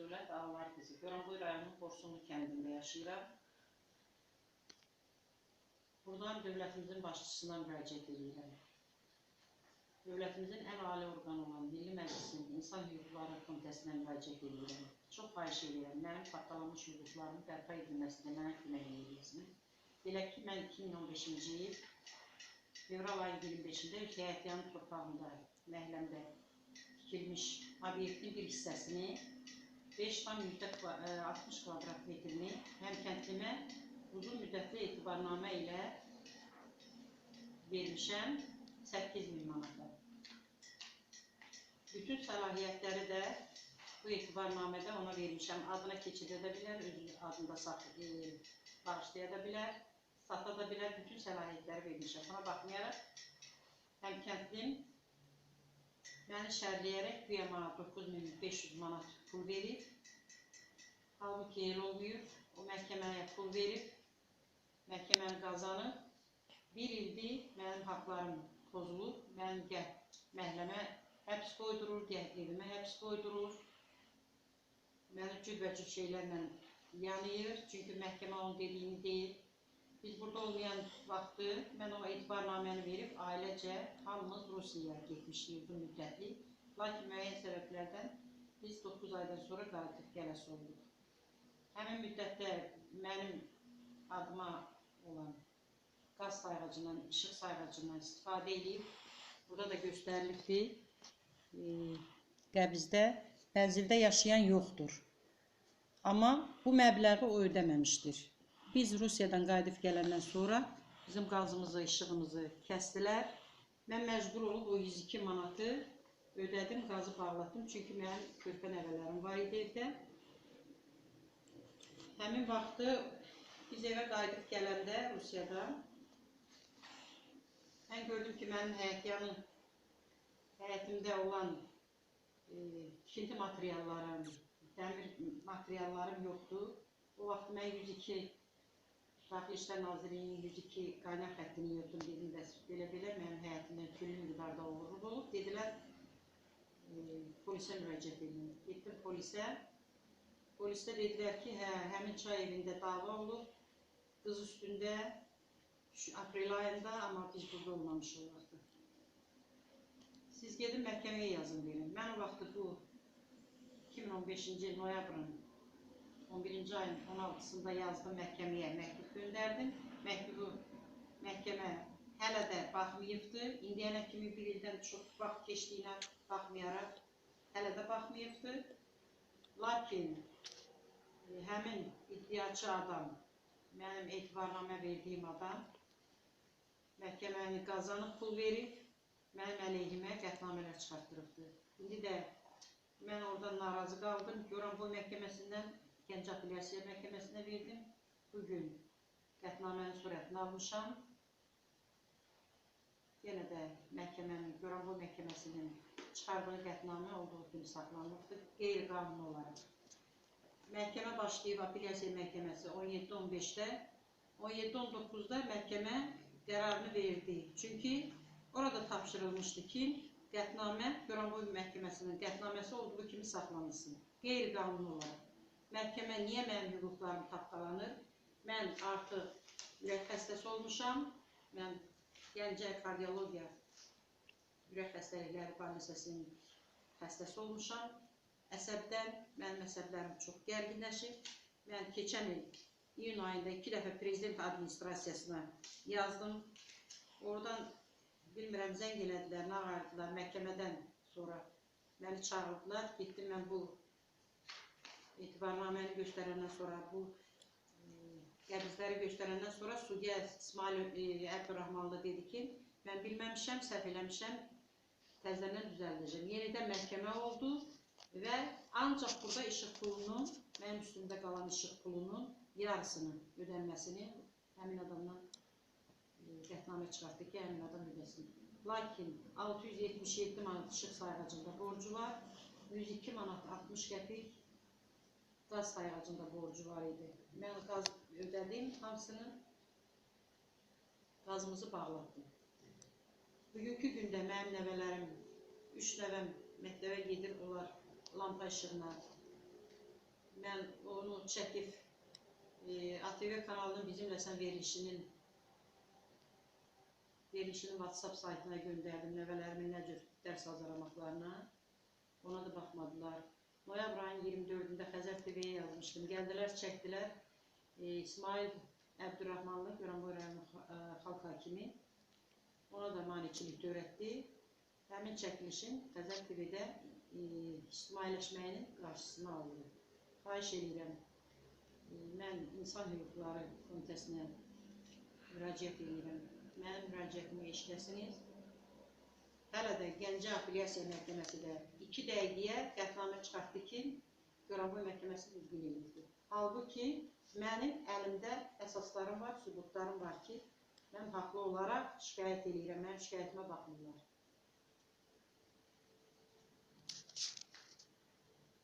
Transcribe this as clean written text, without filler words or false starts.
Dövlət Ağlar qızı. Goranboy rayonunun Borsunlu kəndində yaşayıram. Buradan dövlətimizin başçısına müraciət edirəm. Dövlətimizin ən ali orqanı olan Milli Məclisin İnsan Hüquqları Komitəsinə müraciət edirəm. Çox xahiş edirəm, mənim partlamış hüquqlarımın bərpa edilməsində mənə kömək edirsiniz. Belə ki, mən 2015-ci il fevral ayı 25-də Həyətyanın torpağında, məhəlləmdə tikilmiş obyektin bir hissəsini 5,60 kvadrat metrini həmkəndlimə uzun müddətli etibarnamə ilə vermişəm 8.000 manata. Bütün səlahiyyətləri də bu etibarnamədə ona vermişəm. Adına keçid edə bilər, öz adında bağışlaya da bilər, sata da bilər, bütün səlahiyyətləri vermişəm. Buna baxmayaraq, həmkəndlim məni şərləyərək güya 9.500 manat pul verib. Halbuki elə olmayıb, o məhkəməyə pul verib, məhkəməni qazanıb. Bir ildir mənim haqlarım pozulub, mənim məhləmə həbs qoydurur, evimə həbs qoydurur. Məni cürbəcür şeylərlə yanıyır, çünki məhkəmə onun dediyini deyil. Biz burada olmayan vaxtı mən o etibarnaməni verib, ailəcə hamımız Rusiyaya getmişdik uzun müddətli. Lakin müəyyən səbəblərdən biz 9 aydan sonra qayıdıb gələsi olduq. Həmin müddətdə mənim adıma olan qaz sayğacından, işıq sayğacından istifadə edib, burada da göstərilibdir, qəbizdə, mənzildə yaşayan yoxdur. Amma bu məbləği o ödəməmişdir. Biz Rusiyadan qayıdıb gələndən sonra bizim qazımızı, işığımızı kəsdilər. Mən məcbur olub o 102 manatı ödədim, qazı bağlatdım. Çünki mənim körpə nəvələrim var idi evdə. Həmin vaxtı biz evə qayıdıb gələndə Rusiyadan mən gördüm ki, mənim həyətimdə olan tikinti materiallarım, dəmir materiallarım yoxdur. O vaxt mən 102 Daxili İşlər Nazirliyinin 102 qaynaq xəttini yırdım, dedim və belə-belə mənim həyətimdən küllü miqdarda uğurlu olub. Dedilər, polisə müraciət edin. Getdim polisə. Polisdə dedilər ki, həmin çay evində dava olub, qız üstündə aprel ayında, amma biz burada olmamışıq o vaxtı. Siz gedin məhkəməyə yazın verin. Mən o vaxtı bu 2015-ci il noyabrın 11-ci ayın 16-sında yazdım məhkəməyə, məktub göndərdim. Məktubu məhkəmə hələ də baxmayıbdır. İndiyənə kimi bir ildən çox vaxt keçdiyinə baxmayaraq hələ də baxmayıbdır. Lakin həmin iddiaçı adam, mənim etibarnamə verdiyim adam məhkəməni qazanıb pul verib, mənim əleyhimə qətnamələr çıxartdırıbdır. İndi də mən oradan narazı qaldım. Goranboy məhkəməsindən Gəncə Apellyasiya məhkəməsinə verdim. Bugün qətnamənin surətini almışam. Yenə də məhkəmənin, Goranboy məhkəməsinin çıxardığı qətnamə olduğu kimi saxlanılıbdır, qeyri-qanuni olaraq. Məhkəmə başlayıb Apellyasiya məhkəməsi 17-15-də, 17-19-da məhkəmə qərarını verdi. Çünki orada tapşırılmışdı ki, qətnamə Goranboy məhkəməsinin qətnaməsi olduğu kimi saxlanılsın, qeyri-qanuni olaraq. Məhkəmə niyə mənim hüquqlarım tapdalanır? Mən artıq ürək xəstəsi olmuşam. Mən Gəncə Kardiologiya Ürək Xəstəlikləri Balnisəsinin xəstəsi olmuşam. Əsəbdən mənim əsəblərim çox gərginləşib. Mən keçən il iyun ayında 2 dəfə Prezident Administrasiyasına yazdım. Oradan bilmirəm, zəng elədilər, nağardılar məhkəmədən sonra məni çağırdılar. Getdim mən bu etibarnaməni göstərəndən sonra, bu qəbizləri göstərəndən sonra Sudya İsmail Əbdurrahmanlı dedi ki, mən bilməmişəm, səhv eləmişəm, təzədən düzəldəcəm. Yenidən məhkəmə oldu və ancaq burada işıq pulunun, mənim üstümdə qalan işıq pulunun yarısını ödənməsini həmin adamdan qətnamə çıxartdı ki, həmin adam ödəsin. Lakin 677 manat işıq sayğacında borcu var, 102 manat 60 qəpik qaz sayğacında borcu var idi. Mən qaz ödədim hamısını, qazımızı bağlatdım. Bugünkü gündə mənim nəvələrim, 3 nəvəm məktəbə gedir, onlar lampa işığına mən onu çəkib ATV kanalının Bizimlə Sən verilişinin WhatsApp saytına göndərdim nəvələrimin nə cür dərs hazırlamaqlarına. Ona da baxmadılar. Noyabr ayının 24-də Xəzər TV-yə yazmışdım. Gəldilər, çəkdilər. İsmail Əbdurrahmanlı, Goranboy rayonu xalq hakimi. Ona da maneçilik törətdi. Həmin çəkilişin Xəzər TV-də ictimailəşməyinin qarşısını aldı. Xahiş edirəm, mən İnsan Hüquqları Komitəsinə müraciət edirəm. Mənim müraciətimi eşidəsiniz. Hələ də Gəncə Apellyasiya Məhkəməsi də 2 dəqiqəyə qətnamə çıxartdı ki, Goranboy məhkəməsi düzgün edirdi. Halbuki, mənim əlimdə əsaslarım var, sübutlarım var ki, mən haqlı olaraq şikayət edirəm, mənim şikayətimə baxmırlar.